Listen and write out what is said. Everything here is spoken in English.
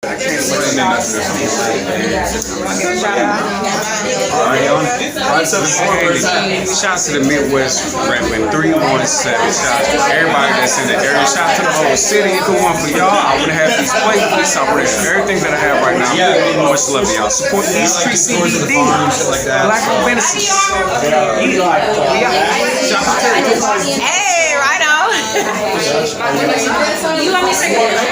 Shout out to the Midwest repping 317. Shout out to everybody that's in the area. Shout out to the whole city. If it weren't for y'all, I would have had these playlists. I would have everything that I have right now. Much love to y'all. Support these Tree CBD. Black Owned Businesses. Hey, right on. You want me to take it?